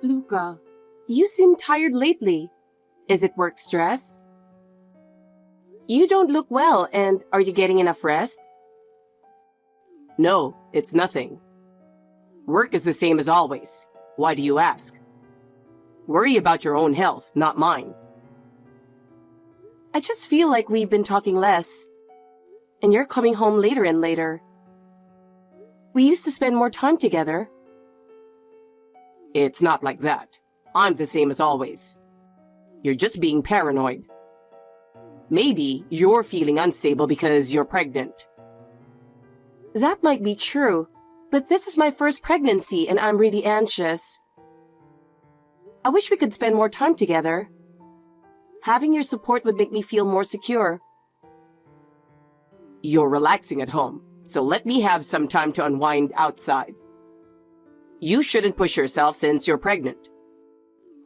Luca, you seem tired lately. Is it work stress? You don't look well, and are you getting enough rest? No, it's nothing. Work is the same as always. Why do you ask? Worry about your own health, not mine. I just feel like we've been talking less, and you're coming home later and later. We used to spend more time together. It's not like that. I'm the same as always. You're just being paranoid. Maybe you're feeling unstable because you're pregnant. That might be true, but this is my first pregnancy and I'm really anxious. I wish we could spend more time together. Having your support would make me feel more secure. You're relaxing at home, so let me have some time to unwind outside. You shouldn't push yourself since you're pregnant.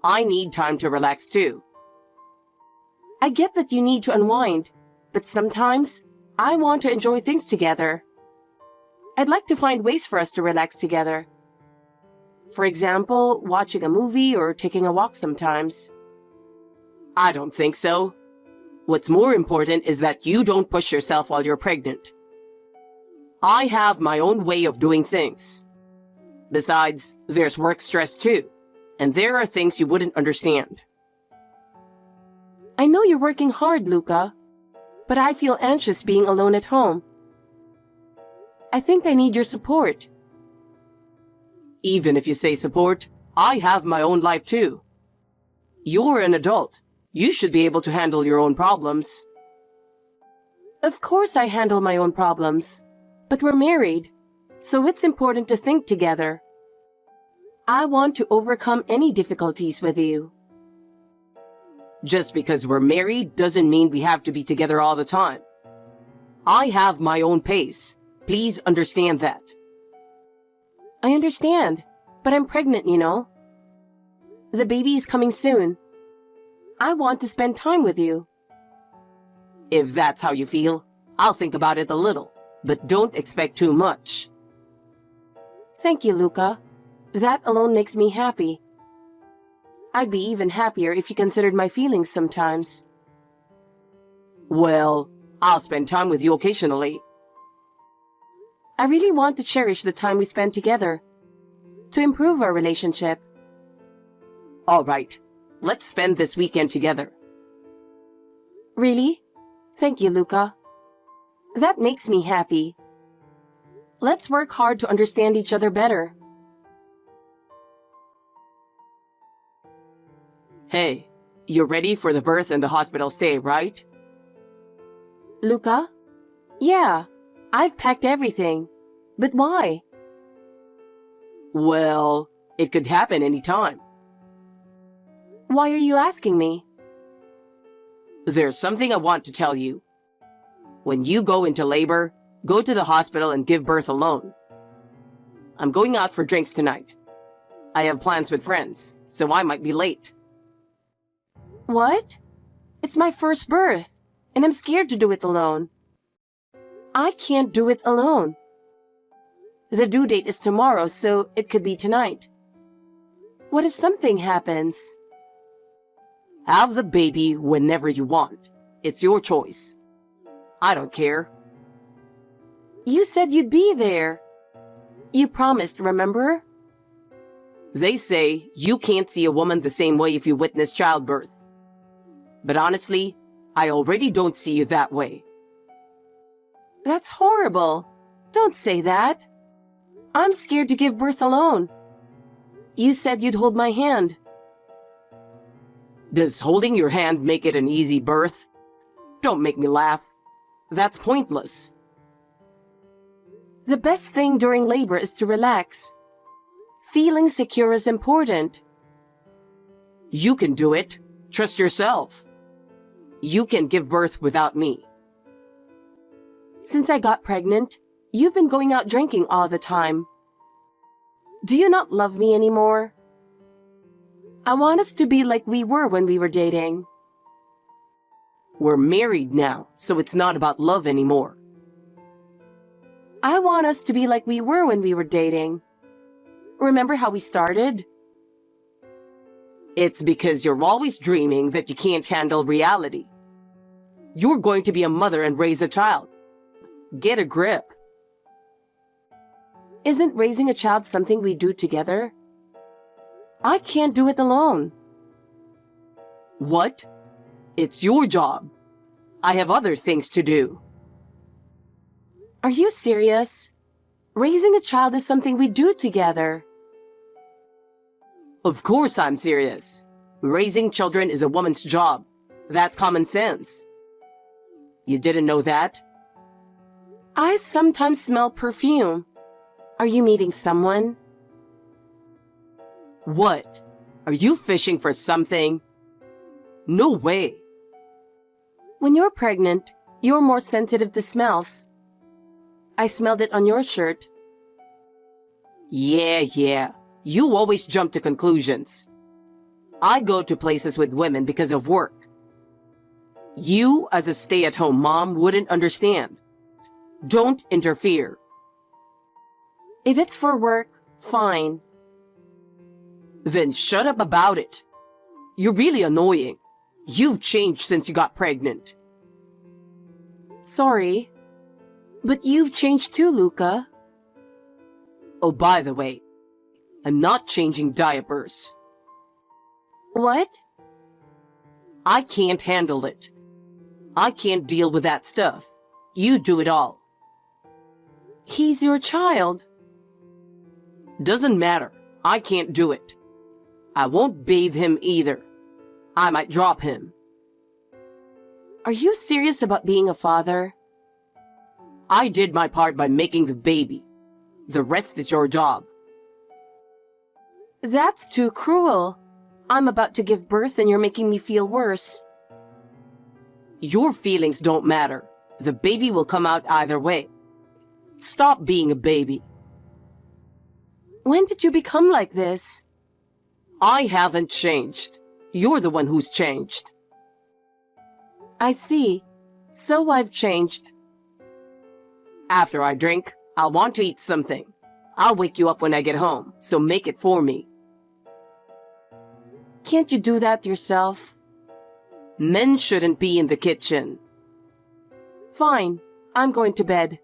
I need time to relax too. I get that you need to unwind, but sometimes I want to enjoy things together. I'd like to find ways for us to relax together. For example, watching a movie or taking a walk sometimes. I don't think so. What's more important is that you don't push yourself while you're pregnant. I have my own way of doing things. Besides, there's work stress too, and there are things you wouldn't understand. I know you're working hard, Luca, but I feel anxious being alone at home. I think I need your support. Even if you say support, I have my own life too. You're an adult. You should be able to handle your own problems. Of course I handle my own problems, but we're married, so it's important to think together. I want to overcome any difficulties with you. Just because we're married doesn't mean we have to be together all the time. I have my own pace. Please understand that. I understand, but I'm pregnant, you know. The baby is coming soon. I want to spend time with you. If that's how you feel, I'll think about it a little, but don't expect too much. Thank you, Luca. That alone makes me happy. I'd be even happier if you considered my feelings sometimes. Well, I'll spend time with you occasionally. I really want to cherish the time we spend together, to improve our relationship. All right, let's spend this weekend together. Really? Thank you, Luca. That makes me happy. Let's work hard to understand each other better. Hey, you're ready for the birth and the hospital stay, right? Luca? Yeah, I've packed everything. But why? Well, it could happen anytime. Why are you asking me? There's something I want to tell you. When you go into labor, go to the hospital and give birth alone. I'm going out for drinks tonight. I have plans with friends, so I might be late. What? It's my first birth, and I'm scared to do it alone. I can't do it alone. The due date is tomorrow, so it could be tonight. What if something happens? Have the baby whenever you want. It's your choice. I don't care. You said you'd be there. You promised, remember? They say you can't see a woman the same way if you witness childbirth. But honestly, I already don't see you that way. That's horrible. Don't say that. I'm scared to give birth alone. You said you'd hold my hand. Does holding your hand make it an easy birth? Don't make me laugh. That's pointless. The best thing during labor is to relax. Feeling secure is important. You can do it. Trust yourself. You can give birth without me. Since I got pregnant, you've been going out drinking all the time. Do you not love me anymore? I want us to be like we were when we were dating. We're married now, so it's not about love anymore. I want us to be like we were when we were dating. Remember how we started? It's because you're always dreaming that you can't handle reality. You're going to be a mother and raise a child. Get a grip. Isn't raising a child something we do together? I can't do it alone. What? It's your job. I have other things to do. Are you serious? Raising a child is something we do together. Of course I'm serious. Raising children is a woman's job. That's common sense. You didn't know that? I sometimes smell perfume. Are you meeting someone? What? Are you fishing for something? No way. When you're pregnant, you're more sensitive to smells. I smelled it on your shirt. Yeah. You always jump to conclusions. I go to places with women because of work. You, as a stay-at-home mom, wouldn't understand. Don't interfere. If it's for work, fine. Then shut up about it. You're really annoying. You've changed since you got pregnant. Sorry. But you've changed too, Luca. Oh, by the way, I'm not changing diapers. What? I can't handle it. I can't deal with that stuff. You do it all. He's your child. Doesn't matter. I can't do it. I won't bathe him either. I might drop him. Are you serious about being a father? I did my part by making the baby. The rest is your job. That's too cruel. I'm about to give birth and you're making me feel worse. Your feelings don't matter. The baby will come out either way. Stop being a baby. When did you become like this? I haven't changed. You're the one who's changed. I see. So I've changed. After I drink, I'll want to eat something. I'll wake you up when I get home, so make it for me. Can't you do that yourself? Men shouldn't be in the kitchen. Fine. I'm going to bed.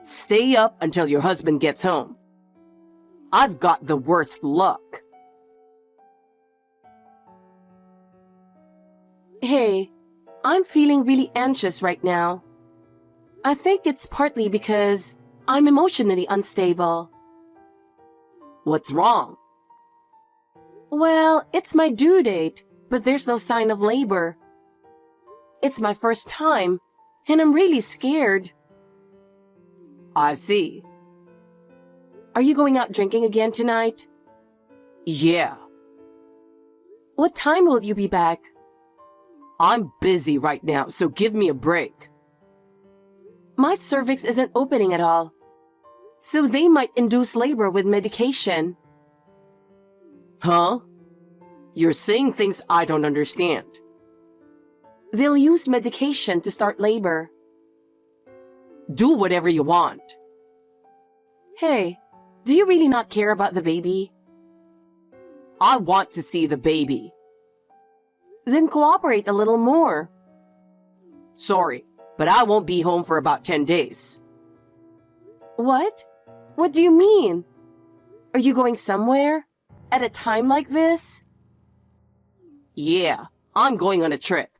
Stay up until your husband gets home. I've got the worst luck. Hey, I'm feeling really anxious right now. I think it's partly because I'm emotionally unstable. What's wrong? Well, it's my due date, but there's no sign of labor. It's my first time, and I'm really scared. I see. Are you going out drinking again tonight? Yeah. What time will you be back? I'm busy right now, so give me a break. My cervix isn't opening at all, so they might induce labor with medication. Huh? You're saying things I don't understand. They'll use medication to start labor. Do whatever you want. Hey, do you really not care about the baby? I want to see the baby. Then cooperate a little more. Sorry, but I won't be home for about 10 days. What? What do you mean? Are you going somewhere? At a time like this? Yeah, I'm going on a trip.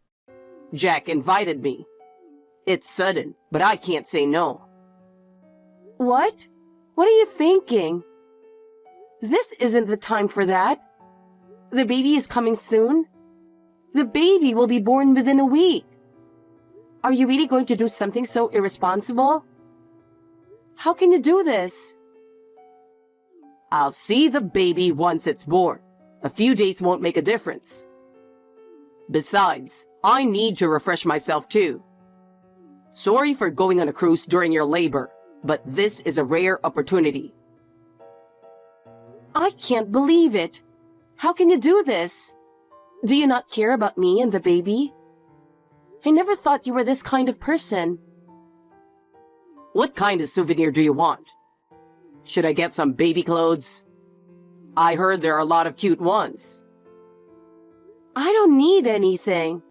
Jack invited me. It's sudden, but I can't say no. What? What are you thinking? This isn't the time for that. The baby is coming soon. The baby will be born within a week. Are you really going to do something so irresponsible? How can you do this? I'll see the baby once it's born. A few days won't make a difference. Besides, I need to refresh myself too. Sorry for going on a cruise during your labor, but this is a rare opportunity. I can't believe it. How can you do this? Do you not care about me and the baby? I never thought you were this kind of person. What kind of souvenir do you want? Should I get some baby clothes? I heard there are a lot of cute ones. I don't need anything.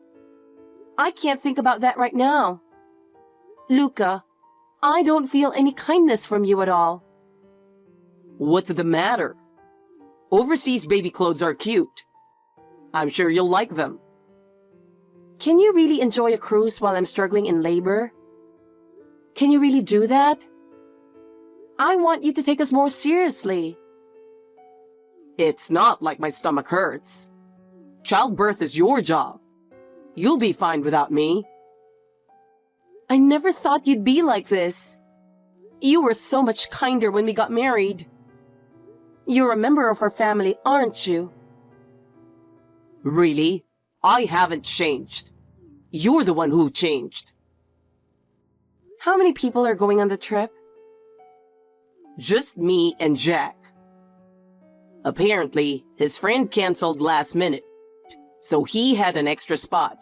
I can't think about that right now. Luca, I don't feel any kindness from you at all. What's the matter? Overseas baby clothes are cute. I'm sure you'll like them. Can you really enjoy a cruise while I'm struggling in labor? Can you really do that? I want you to take us more seriously. It's not like my stomach hurts. Childbirth is your job. You'll be fine without me. I never thought you'd be like this. You were so much kinder when we got married. You're a member of our family, aren't you? Really? I haven't changed. You're the one who changed. How many people are going on the trip? Just me and Jack. Apparently, his friend canceled last minute, so he had an extra spot.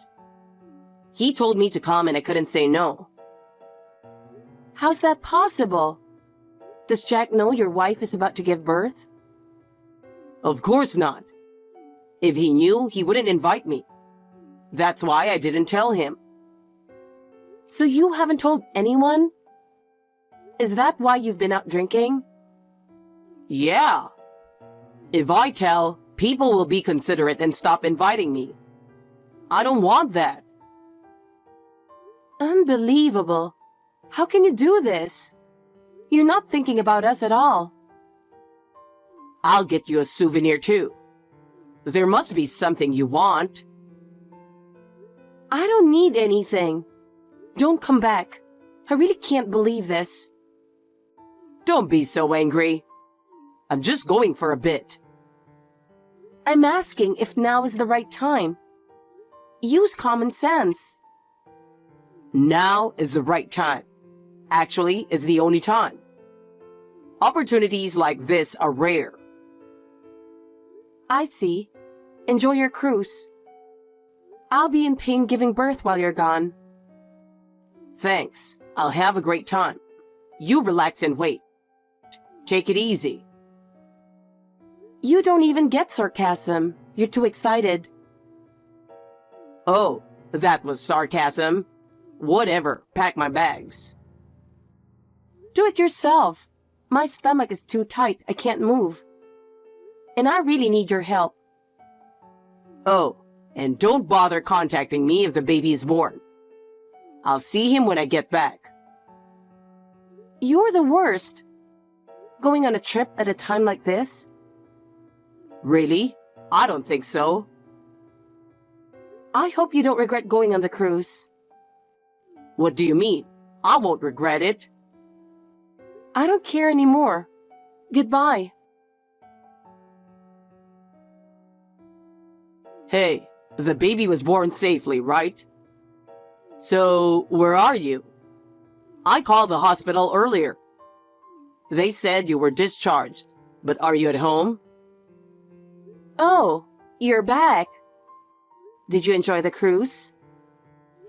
He told me to come and I couldn't say no. How's that possible? Does Jack know your wife is about to give birth? Of course not. If he knew, he wouldn't invite me. That's why I didn't tell him. So you haven't told anyone? Is that why you've been out drinking? Yeah. If I tell, people will be considerate and stop inviting me. I don't want that. Unbelievable. How can you do this? You're not thinking about us at all. I'll get you a souvenir too. There must be something you want. I don't need anything. Don't come back. I really can't believe this. Don't be so angry. I'm just going for a bit. I'm asking if now is the right time. Use common sense. Now is the right time. Actually, it's the only time. Opportunities like this are rare. I see. Enjoy your cruise. I'll be in pain giving birth while you're gone. Thanks. I'll have a great time. You relax and wait. Take it easy. You don't even get sarcasm. You're too excited. Oh, that was sarcasm. Whatever, pack my bags. Do it yourself. My stomach is too tight. I can't move. And I really need your help. Oh, and don't bother contacting me if the baby is born. I'll see him when I get back. You're the worst. Going on a trip at a time like this? Really? I don't think so. I hope you don't regret going on the cruise. What do you mean? I won't regret it. I don't care anymore. Goodbye. Hey, the baby was born safely, right? So, where are you? I called the hospital earlier. They said you were discharged, but are you at home? Oh, you're back. Did you enjoy the cruise?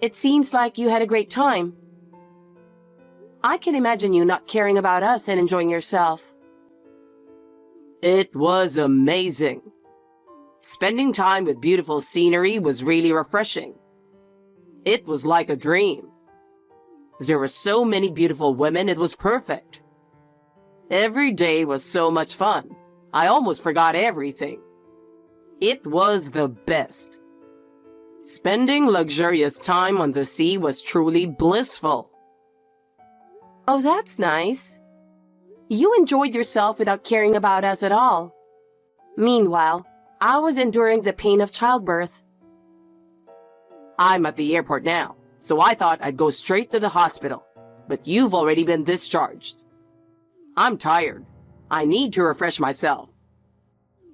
It seems like you had a great time. I can imagine you not caring about us and enjoying yourself. It was amazing. Spending time with beautiful scenery was really refreshing. It was like a dream. There were so many beautiful women, it was perfect. Every day was so much fun. I almost forgot everything. It was the best. Spending luxurious time on the sea was truly blissful. Oh, that's nice. You enjoyed yourself without caring about us at all. Meanwhile, I was enduring the pain of childbirth. I'm at the airport now, so I thought I'd go straight to the hospital, but you've already been discharged. I'm tired. I need to refresh myself.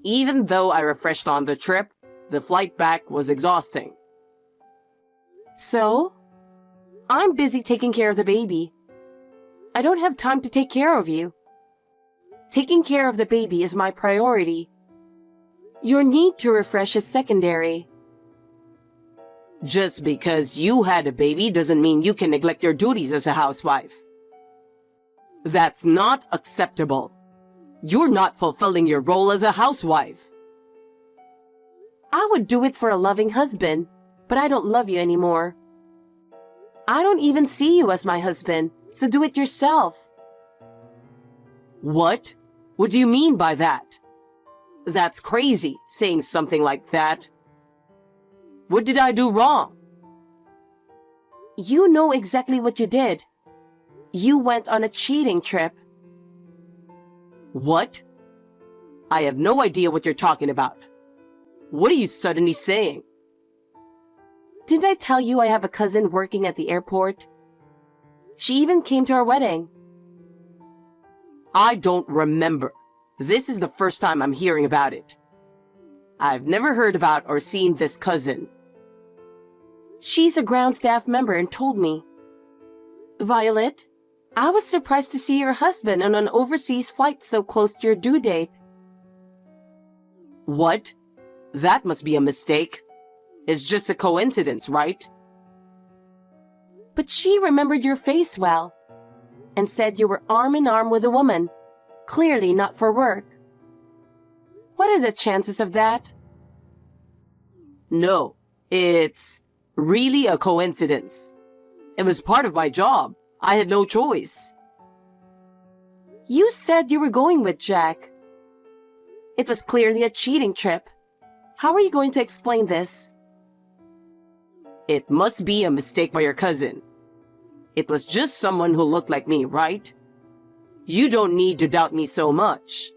Even though I refreshed on the trip, the flight back was exhausting. So? I'm busy taking care of the baby. I don't have time to take care of you. Taking care of the baby is my priority. Your need to refresh is secondary. Just because you had a baby doesn't mean you can neglect your duties as a housewife. That's not acceptable. You're not fulfilling your role as a housewife. I would do it for a loving husband, but I don't love you anymore. I don't even see you as my husband, so do it yourself. What? What do you mean by that? That's crazy, saying something like that. What did I do wrong? You know exactly what you did. You went on a cheating trip. What? I have no idea what you're talking about. What are you suddenly saying? Didn't I tell you I have a cousin working at the airport? She even came to our wedding. I don't remember. This is the first time I'm hearing about it. I've never heard about or seen this cousin. She's a ground staff member and told me. Violet, I was surprised to see your husband on an overseas flight so close to your due date. What? That must be a mistake. It's just a coincidence, right? But she remembered your face well and said you were arm in arm with a woman, clearly not for work. What are the chances of that? No, it's really a coincidence. It was part of my job. I had no choice. You said you were going with Jack. It was clearly a cheating trip. How are you going to explain this? It must be a mistake by your cousin. It was just someone who looked like me, right? You don't need to doubt me so much.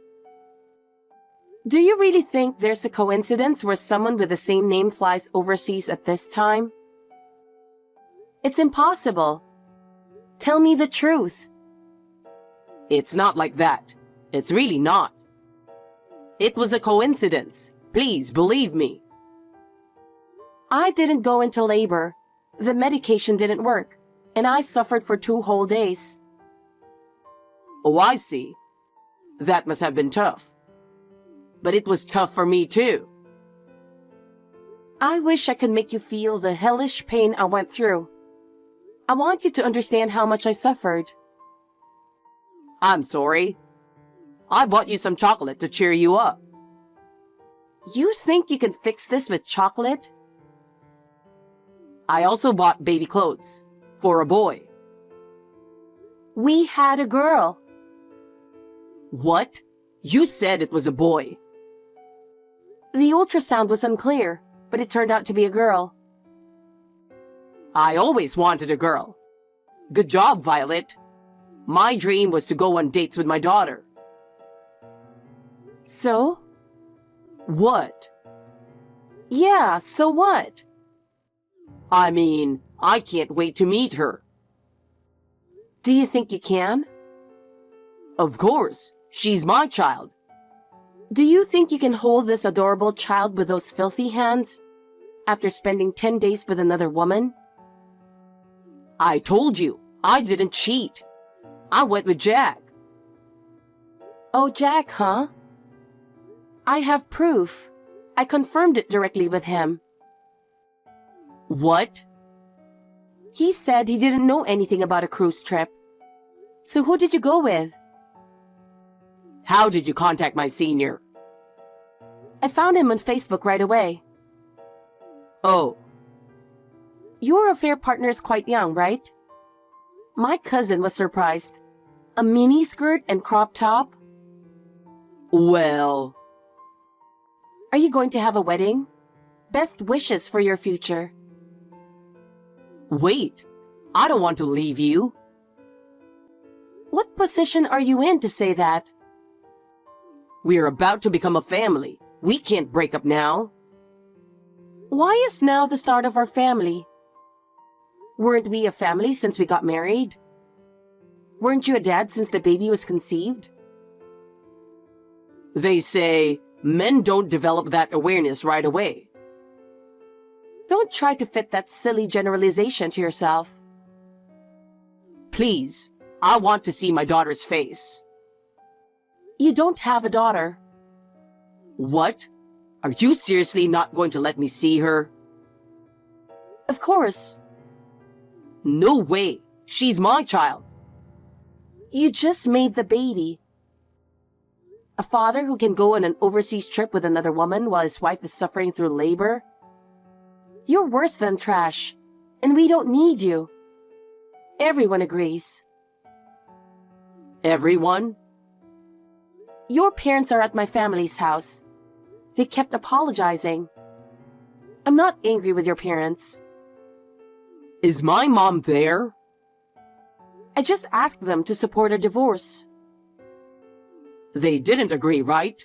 Do you really think there's a coincidence where someone with the same name flies overseas at this time? It's impossible. Tell me the truth. It's not like that. It's really not. It was a coincidence. Please believe me. I didn't go into labor. The medication didn't work, and I suffered for 2 whole days. Oh, I see. That must have been tough. But it was tough for me too. I wish I could make you feel the hellish pain I went through. I want you to understand how much I suffered. I'm sorry. I bought you some chocolate to cheer you up. You think you can fix this with chocolate? I also bought baby clothes for a boy. We had a girl. What? You said it was a boy. The ultrasound was unclear, but it turned out to be a girl. I always wanted a girl. Good job, Violet. My dream was to go on dates with my daughter. So? What? Yeah, so what? I mean, I can't wait to meet her. Do you think you can? Of course, she's my child. Do you think you can hold this adorable child with those filthy hands after spending 10 days with another woman? I told you, I didn't cheat. I went with Jack. Oh, Jack, huh? I have proof. I confirmed it directly with him. What? He said he didn't know anything about a cruise trip. So who did you go with? How did you contact my senior? I found him on Facebook right away. Oh. Your affair partner is quite young, right? My cousin was surprised. A mini skirt and crop top? Well... Are you going to have a wedding? Best wishes for your future. Wait, I don't want to leave you. What position are you in to say that? We're about to become a family. We can't break up now. Why is now the start of our family? Weren't we a family since we got married? Weren't you a dad since the baby was conceived? They say men don't develop that awareness right away. Don't try to fit that silly generalization to yourself. Please, I want to see my daughter's face. You don't have a daughter. What? Are you seriously not going to let me see her? Of course. No way. She's my child. You just made the baby. A father who can go on an overseas trip with another woman while his wife is suffering through labor? You're worse than trash, and we don't need you. Everyone agrees. Everyone? Your parents are at my family's house. They kept apologizing. I'm not angry with your parents. Is my mom there? I just asked them to support a divorce. They didn't agree, right?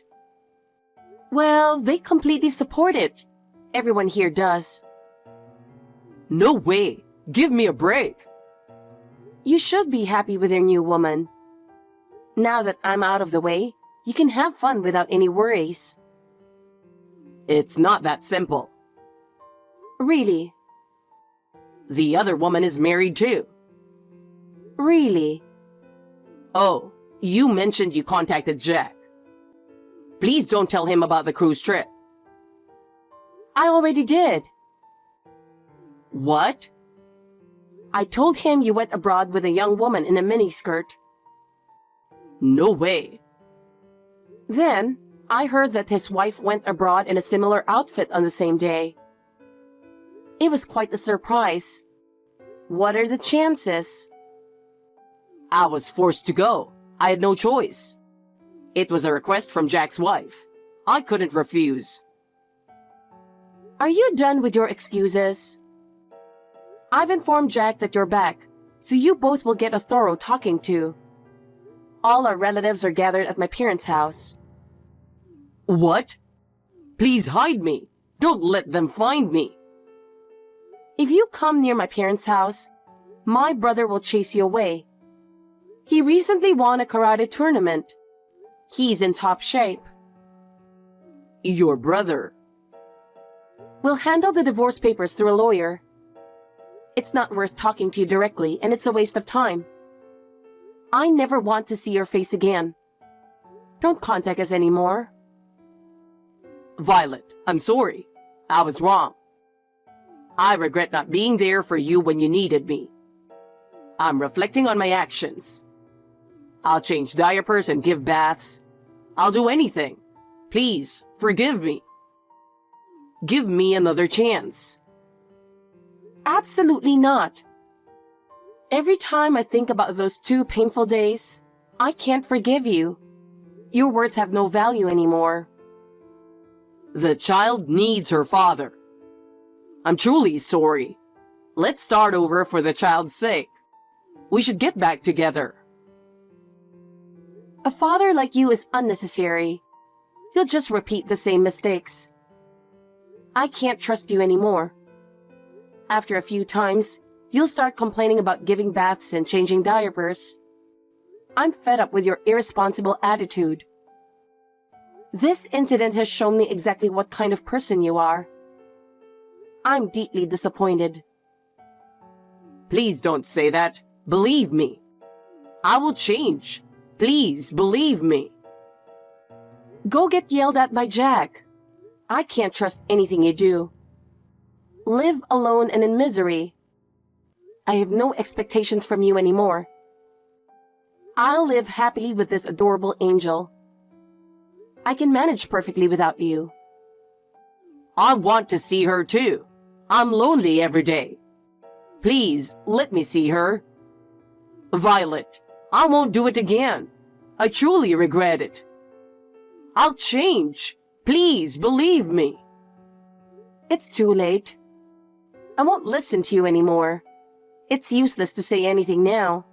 Well, they completely support it. Everyone here does. No way. Give me a break. You should be happy with your new woman. Now that I'm out of the way, you can have fun without any worries. It's not that simple. Really? The other woman is married too. Really? Oh, you mentioned you contacted Jack. Please don't tell him about the cruise trip. I already did. What? I told him you went abroad with a young woman in a miniskirt. No way. Then, I heard that his wife went abroad in a similar outfit on the same day. It was quite a surprise. What are the chances? I was forced to go. I had no choice. It was a request from Jack's wife. I couldn't refuse. Are you done with your excuses? I've informed Jack that you're back, so you both will get a thorough talking to. All our relatives are gathered at my parents' house. What? Please hide me. Don't let them find me. If you come near my parents' house, my brother will chase you away. He recently won a karate tournament. He's in top shape. Your brother? We'll handle the divorce papers through a lawyer. It's not worth talking to you directly, and it's a waste of time. I never want to see your face again. Don't contact us anymore. Violet, I'm sorry. I was wrong. I regret not being there for you when you needed me. I'm reflecting on my actions. I'll change diapers and give baths. I'll do anything. Please, forgive me. Give me another chance. Absolutely not. Every time I think about those 2 painful days, I can't forgive you. Your words have no value anymore. The child needs her father. I'm truly sorry. Let's start over for the child's sake. We should get back together. A father like you is unnecessary. You'll just repeat the same mistakes. I can't trust you anymore. After a few times, you'll start complaining about giving baths and changing diapers. I'm fed up with your irresponsible attitude. This incident has shown me exactly what kind of person you are. I'm deeply disappointed. Please don't say that. Believe me. I will change. Please believe me. Go get yelled at by Jack. I can't trust anything you do. Live alone and in misery. I have no expectations from you anymore. I'll live happily with this adorable angel. I can manage perfectly without you. I want to see her too. I'm lonely every day. Please, let me see her. Violet, I won't do it again. I truly regret it. I'll change. Please, believe me. It's too late. I won't listen to you anymore. It's useless to say anything now.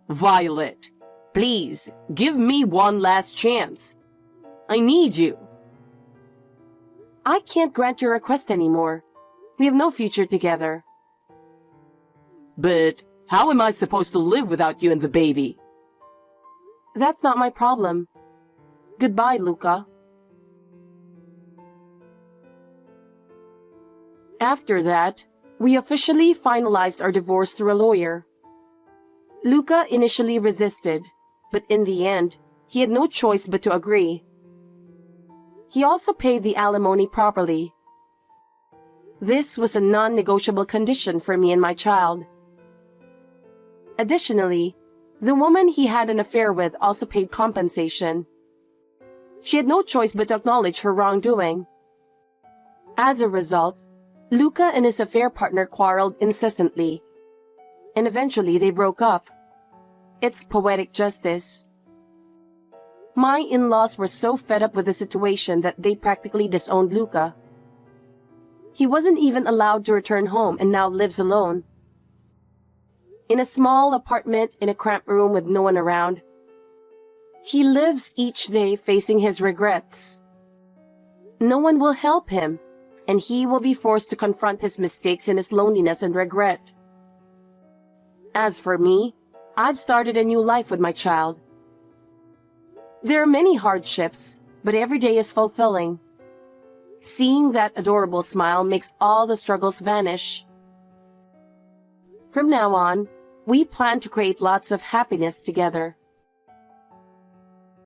Violet, please, give me one last chance. I need you. I can't grant your request anymore. We have no future together. But how am I supposed to live without you and the baby? That's not my problem. Goodbye, Luca. After that, we officially finalized our divorce through a lawyer. Luca initially resisted, but in the end, he had no choice but to agree. He also paid the alimony properly. This was a non-negotiable condition for me and my child. Additionally, The woman he had an affair with also paid compensation. She had no choice but to acknowledge her wrongdoing. As a result, Luca and his affair partner quarreled incessantly, and eventually they broke up. It's poetic justice. My in-laws were so fed up with the situation that they practically disowned Luca. He wasn't even allowed to return home and now lives alone. In a small apartment in a cramped room with no one around. He lives each day facing his regrets. No one will help him, and he will be forced to confront his mistakes in his loneliness and regret. As for me, I've started a new life with my child. There are many hardships, but every day is fulfilling. Seeing that adorable smile makes all the struggles vanish. From now on, we plan to create lots of happiness together.